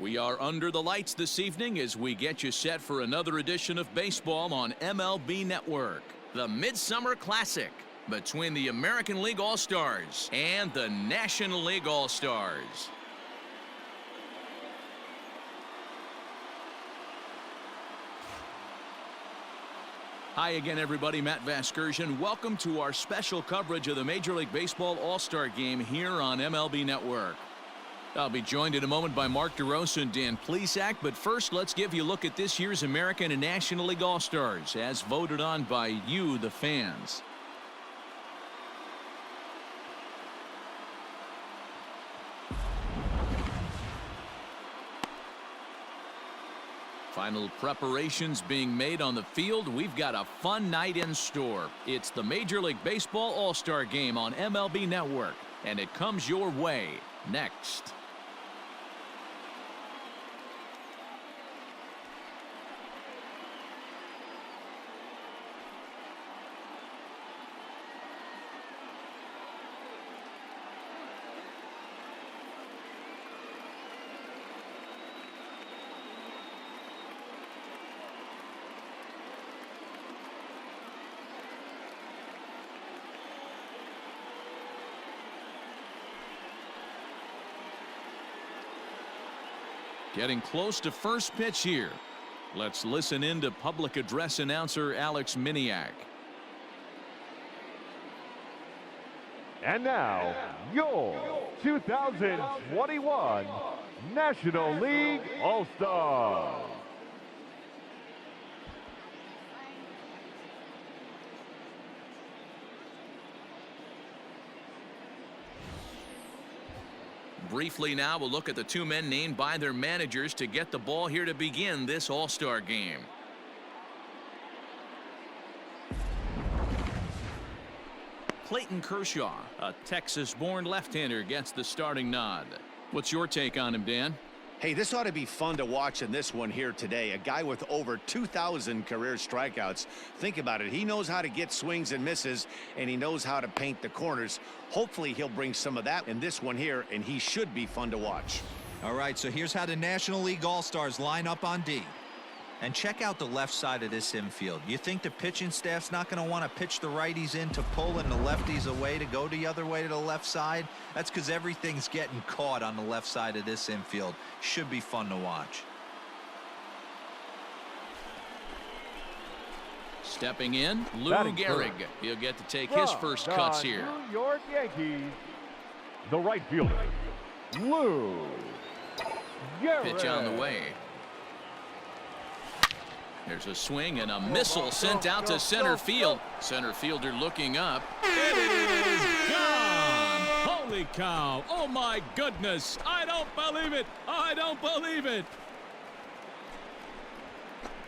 We are under the lights this evening as we get you set for another edition of baseball on MLB Network. The Midsummer Classic between the American League All-Stars and the National League All-Stars. Hi again, everybody. Matt Vasgersian. Welcome to our special coverage of the Major League Baseball All-Star Game here on MLB Network. I'll be joined in a moment by Mark DeRosa and Dan Plesac, but first let's give you a look at this year's American and National League All-Stars as voted on by you, the fans. Final preparations being made on the field. We've got a fun night in store. It's the Major League Baseball All-Star Game on MLB Network, and it comes your way next. Getting close to first pitch here. Let's listen in to public address announcer Alex Miniak. And now, your 2021 National League All-Stars. Briefly now, we'll look at the two men named by their managers to get the ball here to begin this All-Star game. Clayton Kershaw, a Texas-born left-hander, gets the starting nod. What's your take on him, Dan? Hey, this ought to be fun to watch in this one here today. A guy with over 2,000 career strikeouts. Think about it. He knows how to get swings and misses, and he knows how to paint the corners. Hopefully, he'll bring some of that in this one here, and he should be fun to watch. All right, so here's how the National League All-Stars line up on D. And check out the left side of this infield. You think the pitching staff's not going to want to pitch the righties in to pull and the lefties away to go the other way to the left side? That's because everything's getting caught on the left side of this infield. Should be fun to watch. Stepping in, Lou Gehrig. He'll get to take his first cuts here. New York Yankees, the right fielder, Lou Gehrig. Pitch on the way. There's a swing and a missile sent out to center field. Center fielder looking up. It is gone! Holy cow! Oh my goodness! I don't believe it! I don't believe it!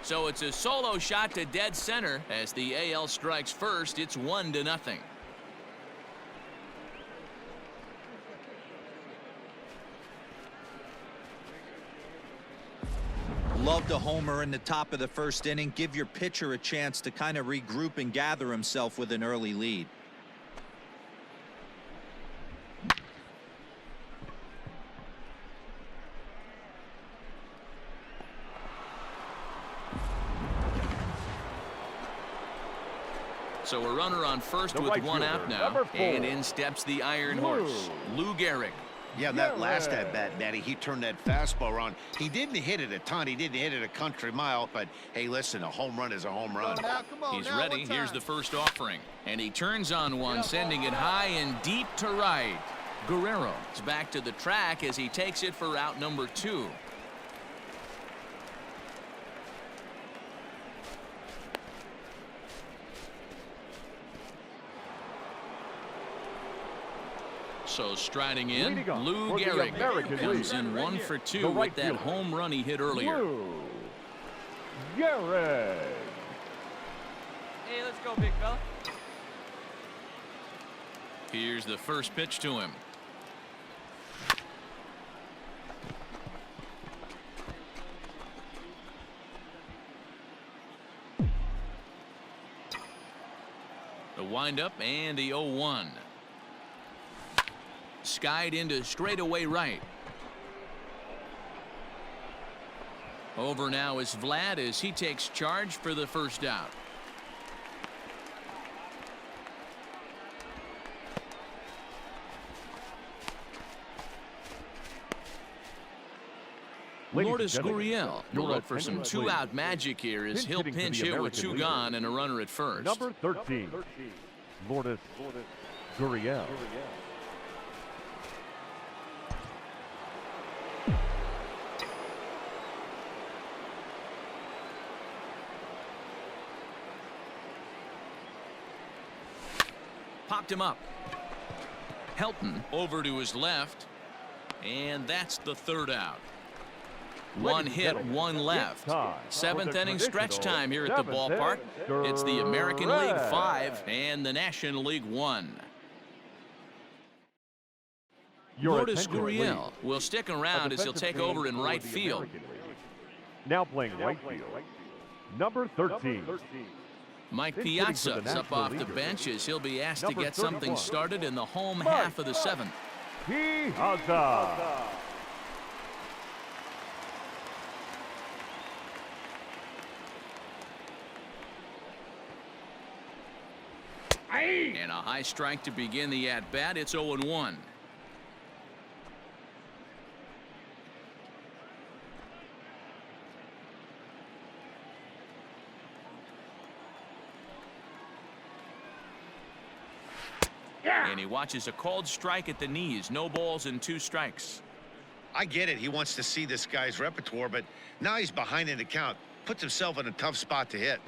So it's a solo shot to dead center as the AL strikes first. It's 1-0. Love the homer in the top of the first inning. Give your pitcher a chance to kind of regroup and gather himself with an early lead. So a runner on first with one out now, and in steps the Iron Horse, Lou Gehrig. Yeah, that last at-bat, Matty, he turned that fastball around. He didn't hit it a ton. He didn't hit it a country mile. But, hey, listen, a home run is a home run. He's ready. Here's the first offering. And he turns on one, sending it high and deep to right. Guerrero is back to the track as he takes it for out number 2. So striding in, Lou Gehrig comes in 1 for 2 with that home run he hit earlier. Lou Gehrig. Hey, let's go, big fella. Here's the first pitch to him. The windup and the 0-1. Skied into straightaway right. Over now is Vlad as he takes charge for the first out. Lourdes Gurriel will look for some two-out magic here as he'll pinch hit with two gone and a runner at first. Number 13, Lourdes Gurriel. Popped him up. Helton over to his left. And that's the third out. One hit, one left. Seventh inning stretch time here at the ballpark. It's the American League 5 and the National League 1. Lourdes Gurriel will stick around as he'll take over in right field. Now playing right field, number 13. Mike Piazza's up off the bench as he'll be asked to get something started in the home half of the seventh. Piazza. And a high strike to begin the at-bat. It's 0-1. And he watches a called strike at the knees. No balls and 2 strikes. I get it. He wants to see this guy's repertoire, but now he's behind in the count. Puts himself in a tough spot to hit.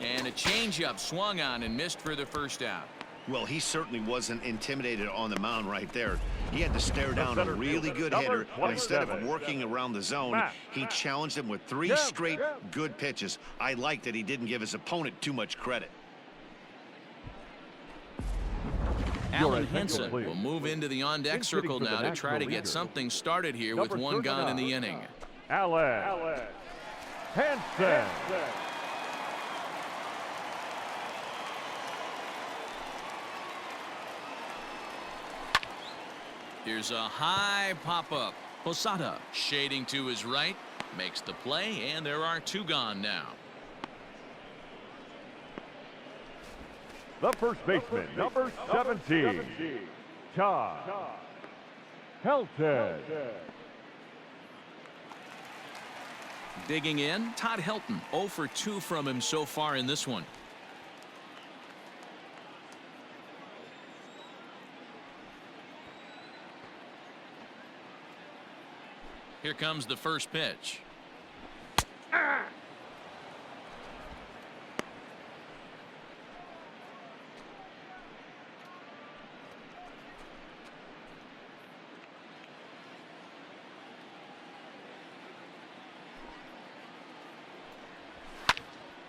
And a changeup swung on and missed for the first out. Well, he certainly wasn't intimidated on the mound right there. He had to stare down a really good hitter, and instead of working around the zone, he challenged him with 3 straight good pitches. I like that he didn't give his opponent too much credit. Alan Henson will move into the on-deck circle now to try to get something started here with 1 gone in the inning. Alan Henson. Here's a high pop-up. Posada shading to his right. Makes the play, and there are 2 gone now. The first baseman, number 17, Todd Helton. Digging in, Todd Helton. 0 for 2 from him so far in this one. Here comes the first pitch.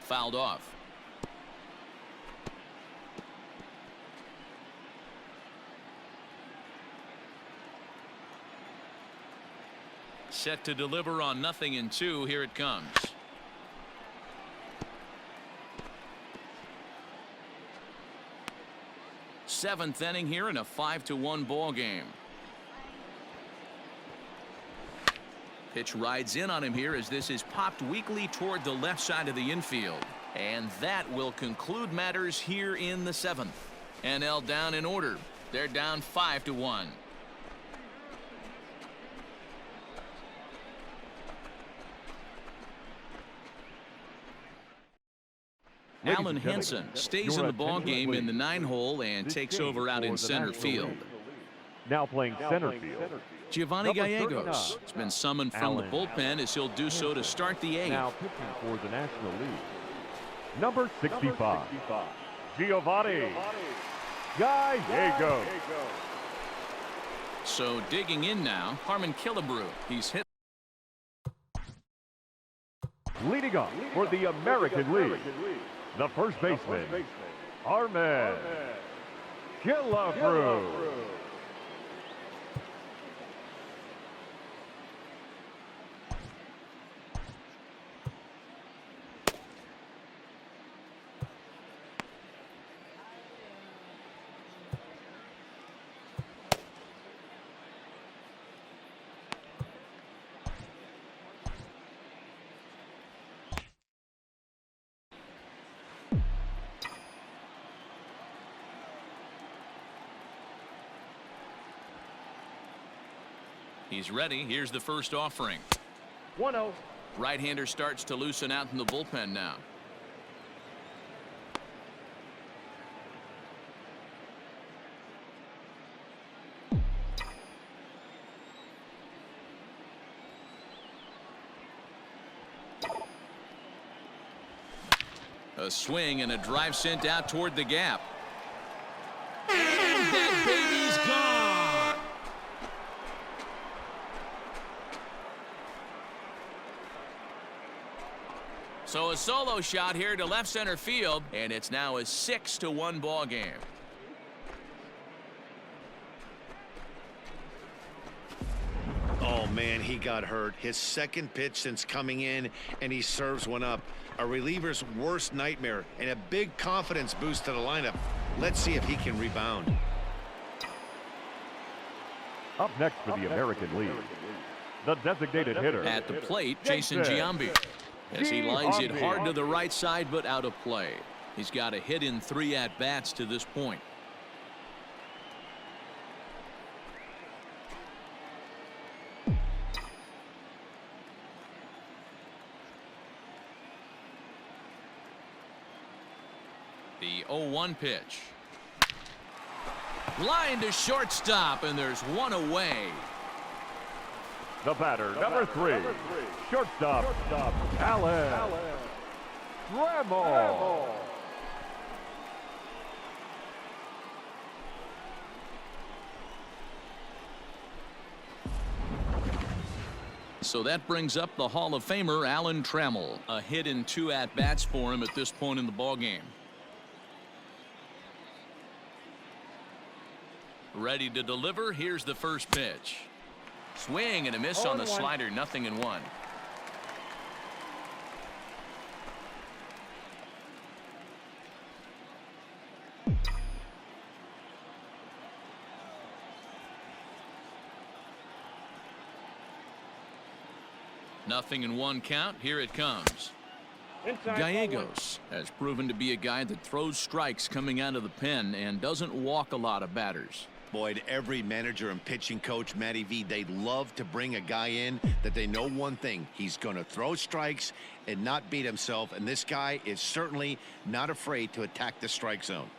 Fouled off. Set to deliver on 0-2. Here it comes. Seventh inning here in a 5-1 ball game. Pitch rides in on him here as this is popped weakly toward the left side of the infield. And that will conclude matters here in the 7th. NL down in order. They're down 5-1. Alan Henson stays in the ball game in the 9-hole and takes over out in center field. Now playing center field, Giovanni Gallegos has been summoned from the bullpen as he'll do so to start the 8th. Now pitching for the National League, number 65, Giovanni Gallegos. So digging in now, Harmon Killebrew. He's hit. Leading off for the American League, the first baseman, Harmon Killebrew. He's ready. Here's the first offering. 1-0. Right-hander starts to loosen out in the bullpen now. A swing and a drive sent out toward the gap. And that baby's gone. So a solo shot here to left center field, and it's now a 6-1 ball game. Oh, man, he got hurt. His second pitch since coming in, and he serves one up. A reliever's worst nightmare and a big confidence boost to the lineup. Let's see if he can rebound. Up next for the American League, the designated hitter. At the plate, Jason Giambi. As he lines it hard to the right side, but out of play. He's got a hit in 3 at-bats to this point. The 0-1 pitch. Line to shortstop, and there's one away. The batter, number 3, shortstop, Alan Trammell. So that brings up the Hall of Famer Alan Trammell. A hit in 2 at-bats for him at this point in the ballgame. Ready to deliver. Here's the first pitch. Swing and a miss on the slider. 0-1. Nothing in 1 count. Here it comes. Gallegos has proven to be a guy that throws strikes coming out of the pen and doesn't walk a lot of batters. Boyd, every manager and pitching coach, Matty V, they'd love to bring a guy in that they know one thing. He's going to throw strikes and not beat himself, and this guy is certainly not afraid to attack the strike zone.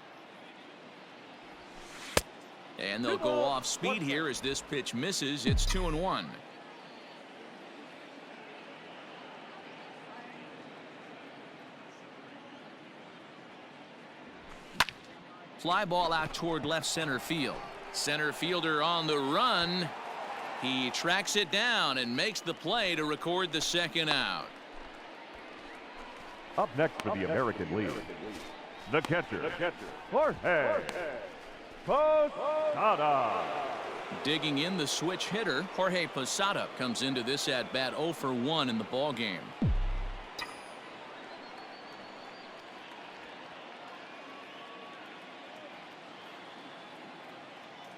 And they'll go off speed here as this pitch misses. It's 2-1. Fly ball out toward left center field. Center fielder on the run. He tracks it down and makes the play to record the second out. Up next for the American League, the catcher, Jorge Posada. Digging in the switch hitter, Jorge Posada comes into this at bat 0 for 1 in the ball game.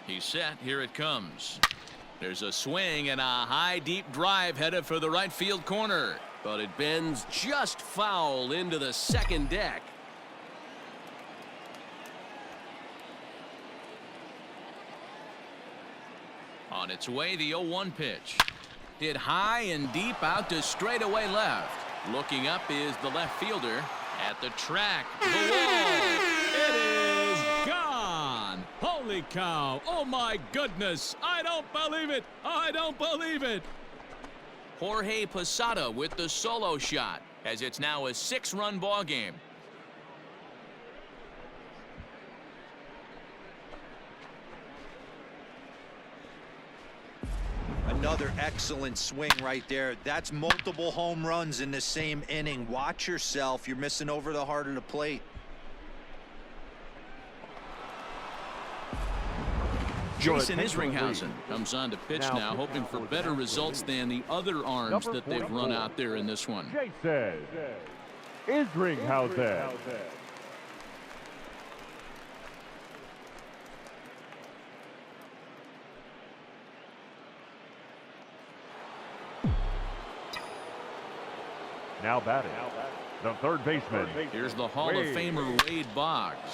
He's set. Here it comes. There's a swing and a high deep drive headed for the right field corner, but it bends just foul into the second deck. On its way, the 0-1 pitch. Hit high and deep out to straightaway left. Looking up is the left fielder at the track. The wall. It is gone. Holy cow. Oh, my goodness. I don't believe it. I don't believe it. Jorge Posada with the solo shot as it's now a 6-run ball game. Another excellent swing right there. That's multiple home runs in the same inning. Watch yourself. You're missing over the heart of the plate. Jason Isringhausen comes on to pitch now, hoping for better results than the other arms that they've run out there in this one. Jason Isringhausen. Now batting, the third baseman. Here's the Hall of Famer Wade Boggs.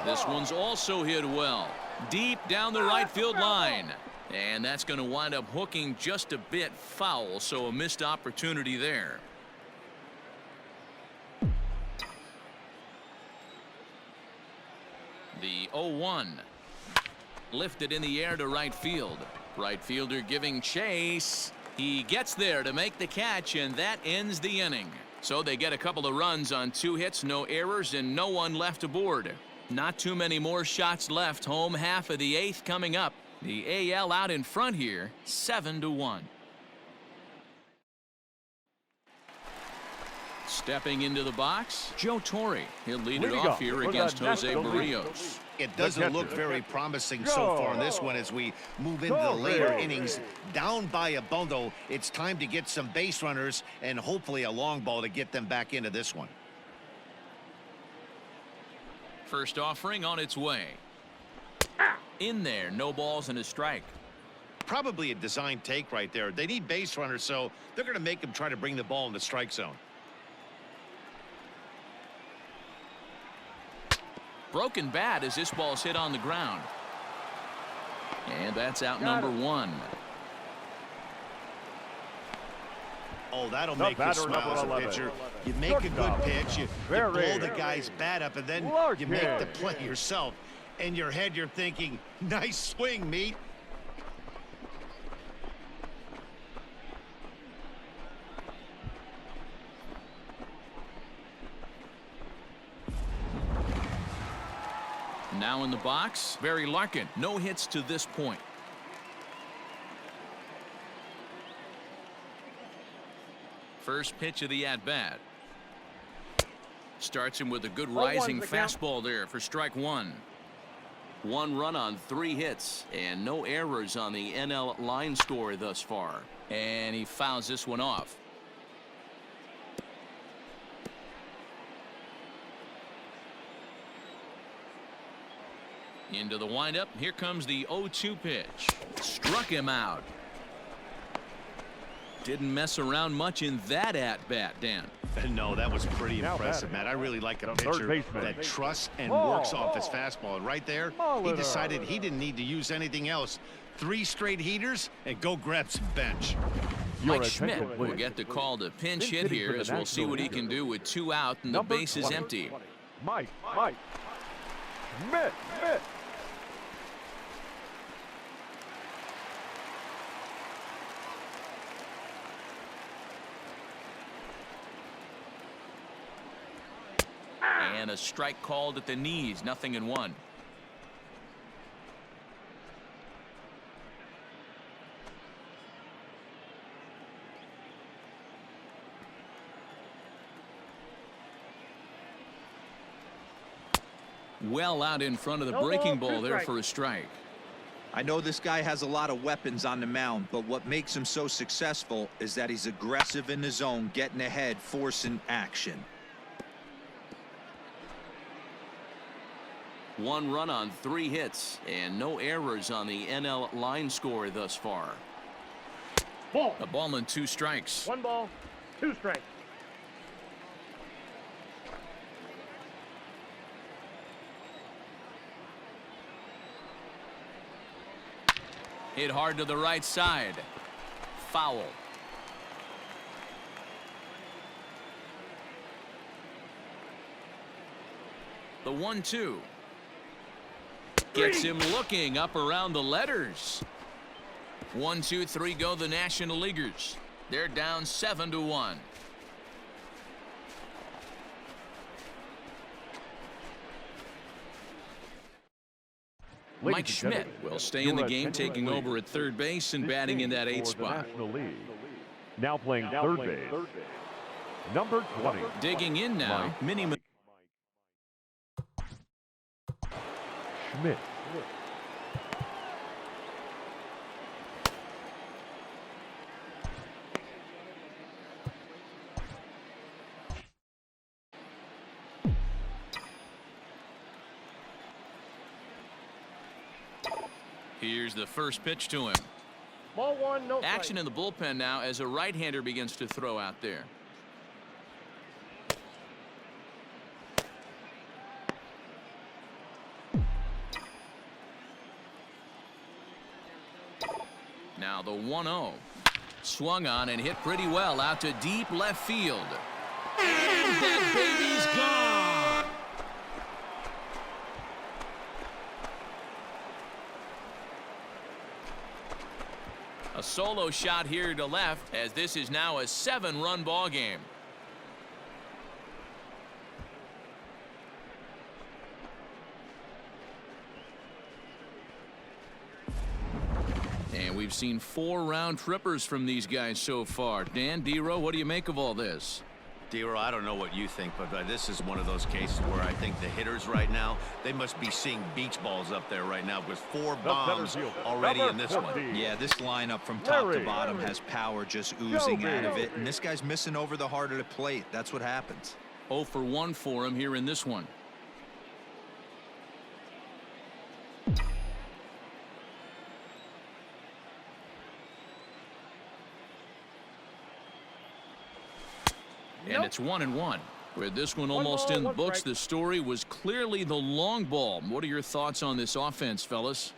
This one's also hit well. Deep down the right field line. And that's going to wind up hooking just a bit foul, so a missed opportunity there. The 0-1. Lifted in the air to right field. Right fielder giving chase. He gets there to make the catch, and that ends the inning. So they get a couple of runs on 2 hits, no errors, and no one left aboard. Not too many more shots left. Home half of the 8th coming up. The AL out in front here, 7-1. Stepping into the box, Joe Torre. He'll lead it off here against Jose Barrios. It doesn't look very promising so far in this one as we move into the later innings. Down by a bundle, it's time to get some base runners and hopefully a long ball to get them back into this one. First offering on its way. In there, no balls and a strike. Probably a design take right there. They need base runners, so they're going to make them try to bring the ball in the strike zone. Broken bat as this ball's hit on the ground. And that's out number 1. Oh, that'll make you smile as a pitcher. You make a good pitch, you blow the guy's bat up, and then you make the play yourself. In your head, you're thinking, nice swing, meat. Now in the box, Barry Larkin. No hits to this point. First pitch of the at-bat. Starts him with a good rising fastball there for strike 1. 1 run on 3 hits and no errors on the NL line score thus far. And he fouls this one off. Into the windup. Here comes the 0-2 pitch. Struck him out. Didn't mess around much in that at-bat, Dan. No, that was pretty impressive, Matt. I really like a pitcher that trusts and works off his fastball. And right there, he decided he didn't need to use anything else. 3 straight heaters and go grab some bench. Mike Schmidt will get the call to pinch hit here as we'll see what he can do with 2 out and the base is empty. Mike Schmidt. And a strike called at the knees, 0-1. Well out in front of the breaking ball there for a strike. I know this guy has a lot of weapons on the mound, but what makes him so successful is that he's aggressive in the zone, getting ahead, forcing action. 1 run on 3 hits and no errors on the NL line score thus far. A ball and 2 strikes. 1 ball, 2 strikes. Hit hard to the right side. Foul. The 1-2. Gets him looking up around the letters. 1, 2, 3 go the National Leaguers. They're down 7-1. Mike Schmidt will stay in the game, taking over at third base and batting in that 8th spot. Now playing third base, number 20. Digging in now, Minnie Schmidt. Here's the first pitch to him. Ball 1, no Action in the bullpen now as a right-hander begins to throw out there. Now the 1-0. Swung on and hit pretty well out to deep left field. And that baby's gone. A solo shot here to left, as this is now a 7-run ball game. And we've seen 4 round trippers from these guys so far. Dan, D-Row, what do you make of all this? D-Row, I don't know what you think, but this is one of those cases where I think the hitters right now, they must be seeing beach balls up there right now with 4 bombs already in this one. Yeah, this lineup from top to bottom has power just oozing out of it, and this guy's missing over the heart of the plate. That's what happens. 0 for 1 for him here in this one. And it's 1-1. With this one almost in the books, the story was clearly the long ball. What are your thoughts on this offense, fellas?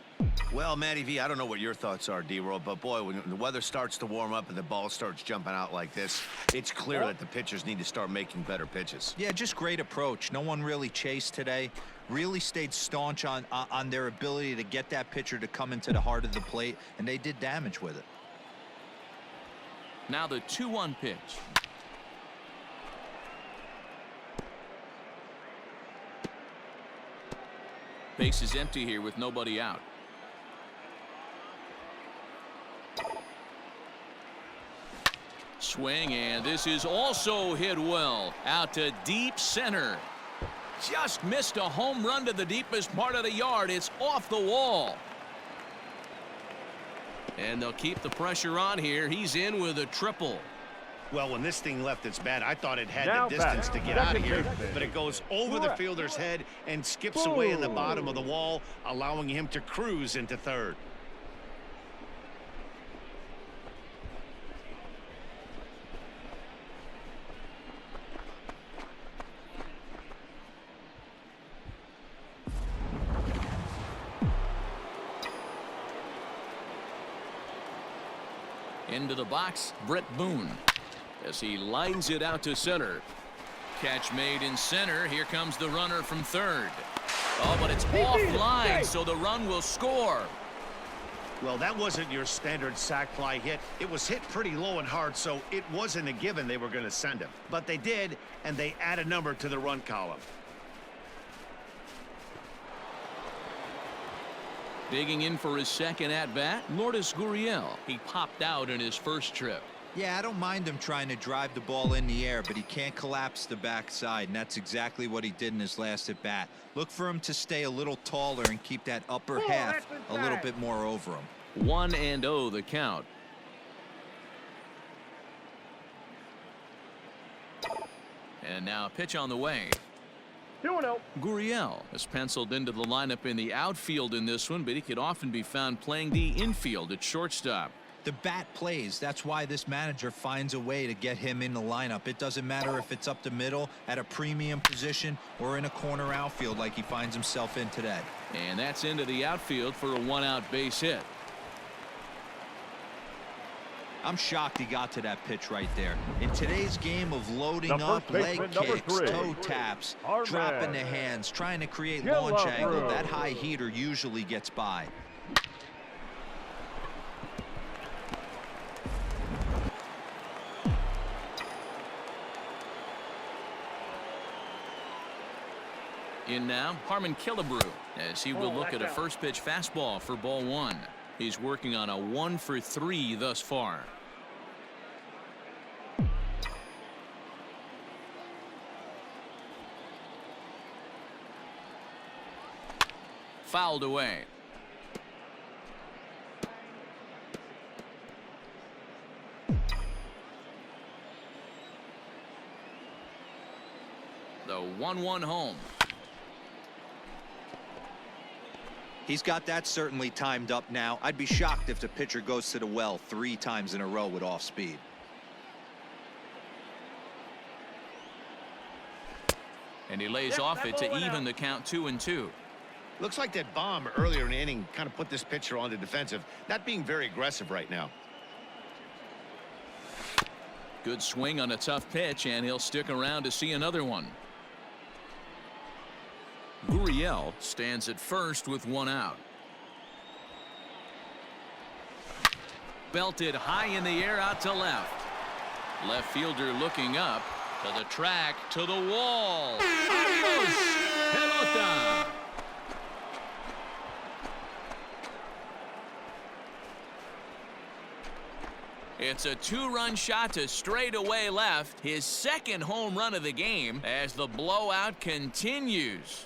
Well, Matty V, I don't know what your thoughts are, D-Row, but boy, when the weather starts to warm up and the ball starts jumping out like this, it's clear that the pitchers need to start making better pitches. Yeah, just great approach. No one really chased today. Really stayed staunch on their ability to get that pitcher to come into the heart of the plate, and they did damage with it. Now the 2-1 pitch. Base is empty here with nobody out. Swing, and this is also hit well out to deep center. Just missed a home run to the deepest part of the yard. It's off the wall. And they'll keep the pressure on here. He's in with a triple. Well, when this thing left its bat, I thought it had the distance to get out of here, but it goes over the fielder's head and skips away in the bottom of the wall, allowing him to cruise into third. Into the box, Brett Boone, as he lines it out to center. Catch made in center. Here comes the runner from third. Oh, but it's offline, so the run will score. Well, that wasn't your standard sac fly hit. It was hit pretty low and hard, so it wasn't a given they were going to send him. But they did, and they add a number to the run column. Digging in for his second at-bat, Lourdes Gurriel. He popped out in his first trip. Yeah, I don't mind him trying to drive the ball in the air, but he can't collapse the backside, and that's exactly what he did in his last at-bat. Look for him to stay a little taller and keep that upper half a little bit more over him. 1-0 the count. And now a pitch on the way. 2-0. Gurriel is penciled into the lineup in the outfield in this one, but he could often be found playing the infield at shortstop. The bat plays. That's why this manager finds a way to get him in the lineup. It doesn't matter if it's up the middle at a premium position or in a corner outfield like he finds himself in today. And that's into the outfield for a 1-out base hit. I'm shocked he got to that pitch right there. In today's game of loading up, leg kicks, toe taps, dropping the hands, trying to create launch angle, that high heater usually gets by. In now, Harmon Killebrew, as he will look at a first pitch fastball for ball 1. He's working on a 1 for 3 thus far. Fouled away. The 1-1 home. He's got that certainly timed up now. I'd be shocked if the pitcher goes to the well 3 times in a row with off speed. And he lays off it to even the count 2-2. Looks like that bomb earlier in the inning kind of put this pitcher on the defensive, not being very aggressive right now. Good swing on a tough pitch, and he'll stick around to see another one. Gurriel stands at first with one out. Belted high in the air out to left. Left fielder looking up to the track, to the wall. Adios, pelota. It's a two-run shot to straightaway left, his second home run of the game as the blowout continues.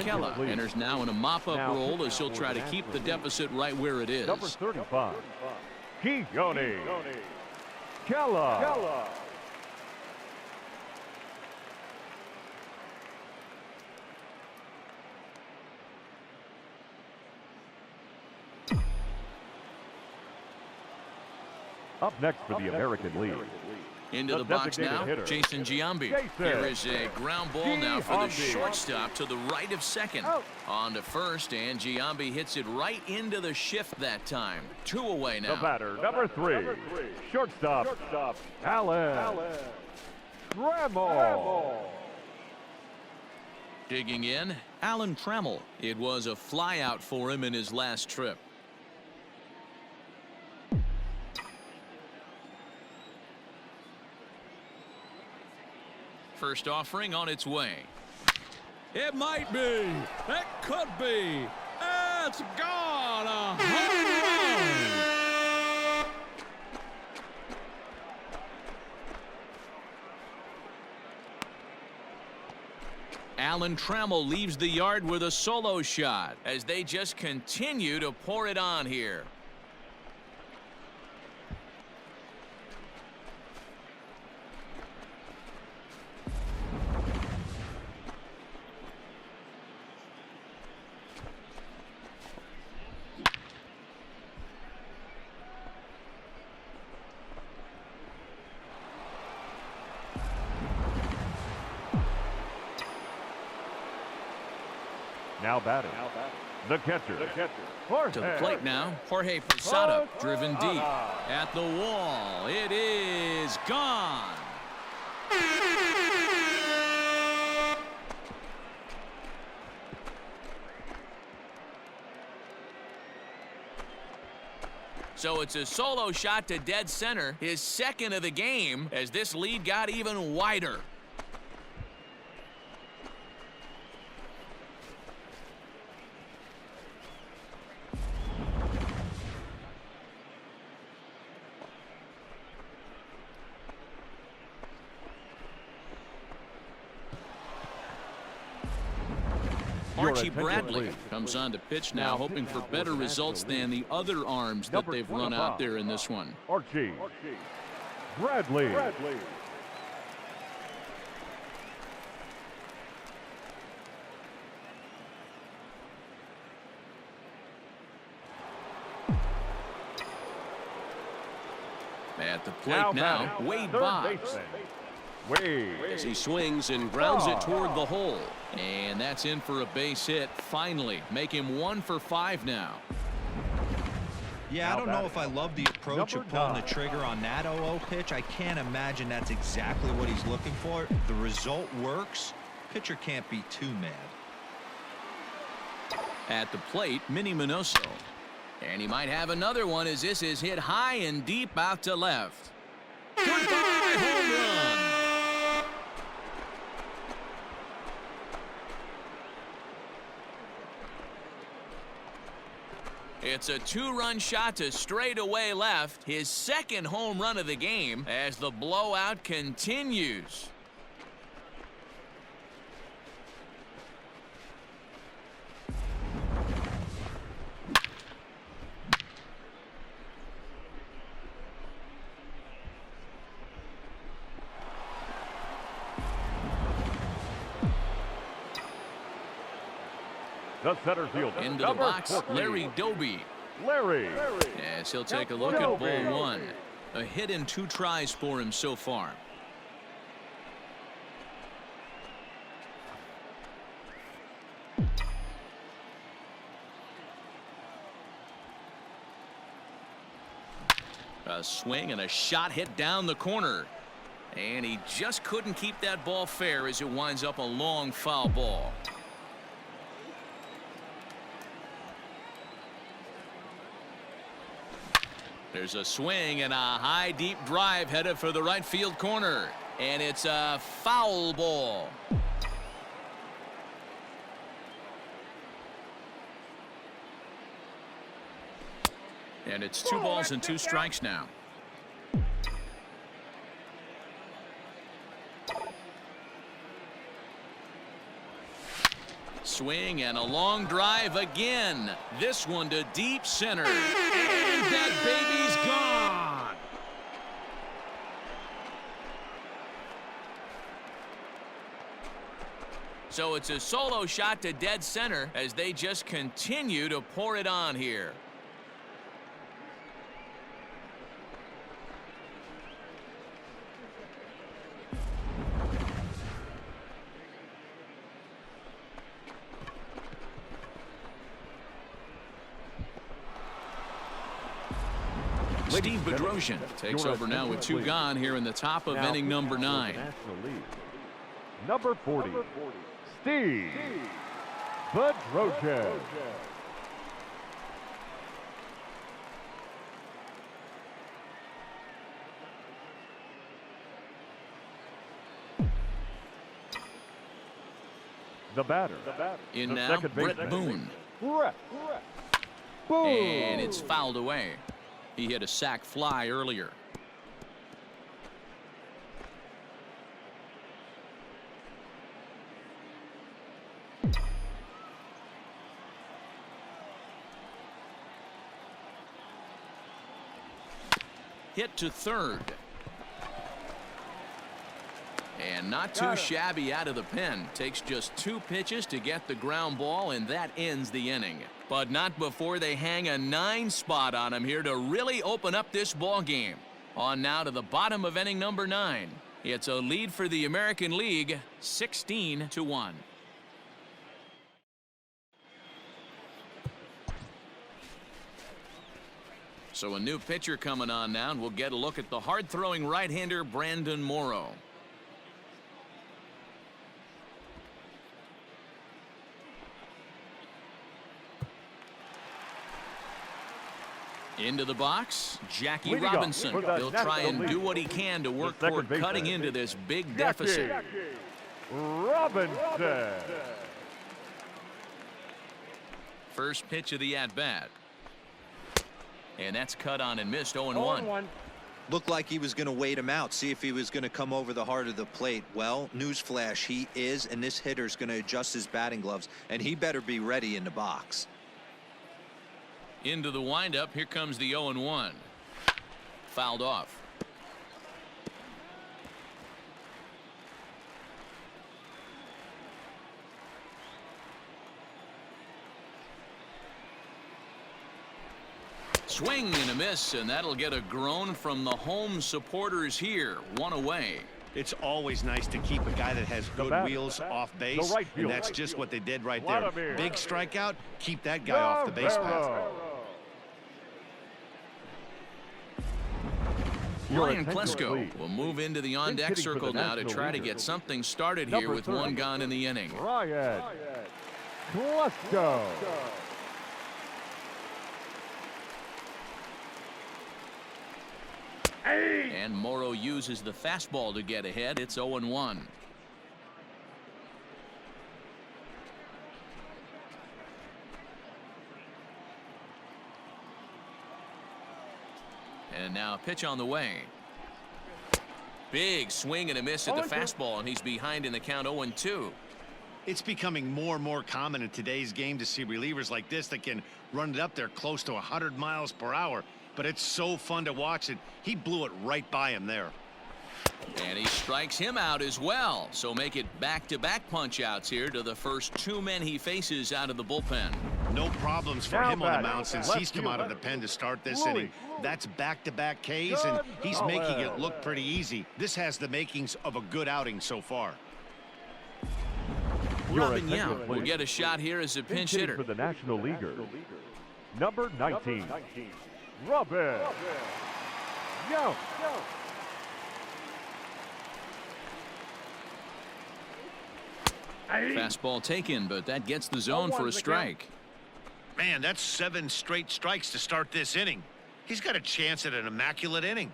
Keller enters now in a mop-up role as he'll try to keep the deficit right where it is. Number 35, Keone Keller. Up next for the American League. Into the box now, Jason Giambi. Here is a ground ball now for the shortstop to the right of second. On to first, and Giambi hits it right into the shift that time. 2 away now. The batter, number 3, shortstop, Alan Trammell. Digging in, Alan Trammell. It was a flyout for him in his last trip. First offering on its way. It might be. It could be. It's gone. A home run. Alan Trammell leaves the yard with a solo shot as they just continue to pour it on here. Now batting, the catcher. To the plate now, Jorge Posada, driven deep. At the wall, it is gone. So it's a solo shot to dead center, his second of the game, as this lead got even wider. Archie Bradley comes on to pitch now, hoping for better results than the other arms that they've run out there in this one. Archie Bradley. At the plate now, Wade Boggs. As he swings and grounds it toward the hole. And that's in for a base hit. Finally, make him 1 for 5 now. Yeah, I don't know if I love the approach of pulling the trigger on that 0-0 pitch. I can't imagine that's exactly what he's looking for. The result works. Pitcher can't be too mad. At the plate, Minnie Minoso. And he might have another one as this is hit high and deep out to left. Goodbye, home run. It's a 2-run shot to straightaway left, his second home run of the game as the blowout continues. The center fielder. Into the number box, 14. Larry Doby. Larry. Yes, he'll take a look at ball one. A hit in 2 tries for him so far. A swing and a shot hit down the corner. And he just couldn't keep that ball fair as it winds up a long foul ball. There's a swing and a high deep drive headed for the right field corner. And it's a foul ball. And it's 2 balls and 2 strikes now. Swing and a long drive again. This one to deep center. And that baby's gone. So it's a solo shot to dead center as they just continue to pour it on here. Steve Bedrosian takes over now with 2 gone here in the top of inning number 9. Number 40, Steve Bedrosian. The batter. In the now, second Brett baseman. Boone. Boone. And it's fouled away. He hit a sac fly earlier. Hit to third. And not too shabby out of the pen. Takes just 2 pitches to get the ground ball, and that ends the inning. But not before they hang a 9 spot on him here to really open up this ball game. On now to the bottom of inning number 9. It's a lead for the American League, 16-1. So a new pitcher coming on now, and we'll get a look at the hard-throwing right-hander Brandon Morrow. Into the box, Jackie Robinson. He'll try and do what he can to work toward cutting into this big deficit. Robinson. First pitch of the at-bat. And that's cut on and missed. 0-1. Looked like he was going to wait him out, see if he was going to come over the heart of the plate. Well, newsflash, he is, and this hitter's going to adjust his batting gloves, and he better be ready in the box. Into the windup. Here comes the 0-1. Fouled off. Swing and a miss, and that'll get a groan from the home supporters here. 1 away. It's always nice to keep a guy that has good wheels off base, and that's just what they did right there. Big strikeout, keep that guy off the base path. Ryan Klesko will move into the on-deck circle now to try to get something started here with 1 gone in the inning. Ryan Klesko. And Morrow uses the fastball to get ahead. It's 0-1. And now a pitch on the way. Big swing and a miss at the fastball, and he's behind in the count. 0-2. It's becoming more and more common in today's game to see relievers like this that can run it up there close to 100 miles per hour. But it's so fun to watch it. He blew it right by him there. And he strikes him out as well. So make it back-to-back punch-outs here to the first 2 men he faces out of the bullpen. No problems for Now him on the batting, mound since left he's come field. out of the pen to start this Louis. inning. That's back-to-back Ks, and he's Good. making it look pretty easy. This has the makings of a good outing so far. Your Robin attention, Yount will please. get a shot here as a pinch Hitting hitter. for the National Leaguers, number 19, Robin Yount. Fastball taken, but that gets the zone for a strike. Man, that's 7 straight strikes to start this inning. He's got a chance at an immaculate inning.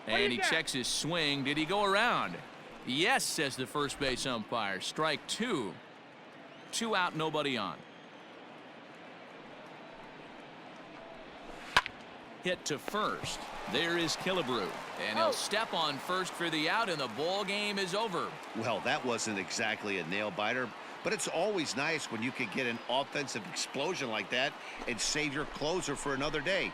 And he checks his swing. Did he go around? Yes, says the first base umpire. Strike 2. 2 out, nobody on. Hit to first. There is Killebrew. And he'll step on first for the out, and the ball game is over. Well, that wasn't exactly a nail-biter, but it's always nice when you can get an offensive explosion like that and save your closer for another day.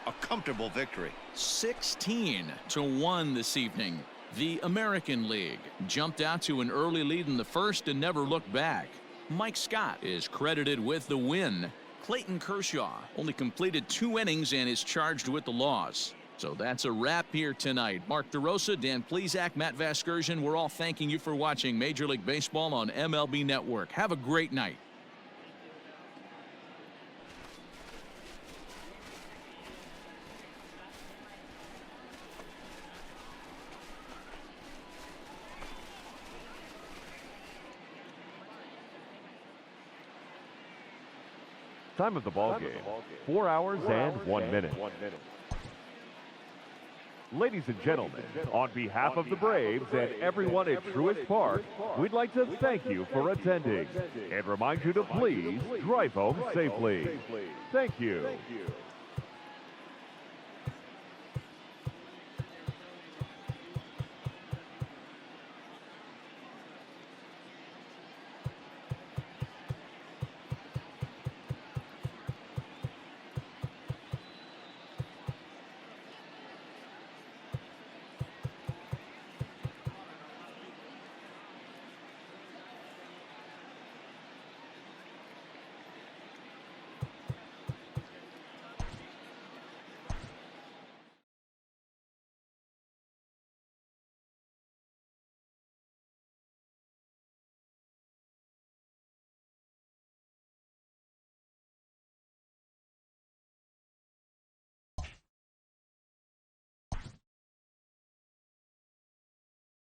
A comfortable victory. 16-1 this evening. The American League jumped out to an early lead in the first and never looked back. Mike Scott is credited with the win. Clayton Kershaw only completed 2 innings and is charged with the loss. So that's a wrap here tonight. Mark DeRosa, Dan Plesac, Matt Vasgersian, we're all thanking you for watching Major League Baseball on MLB Network. Have a great night. Time of the ball game, 4 hours and 1 minute. Ladies and gentlemen, on behalf of the Braves and everyone at Truist Park, we'd like to thank you for attending and remind you to please drive home safely. Thank you.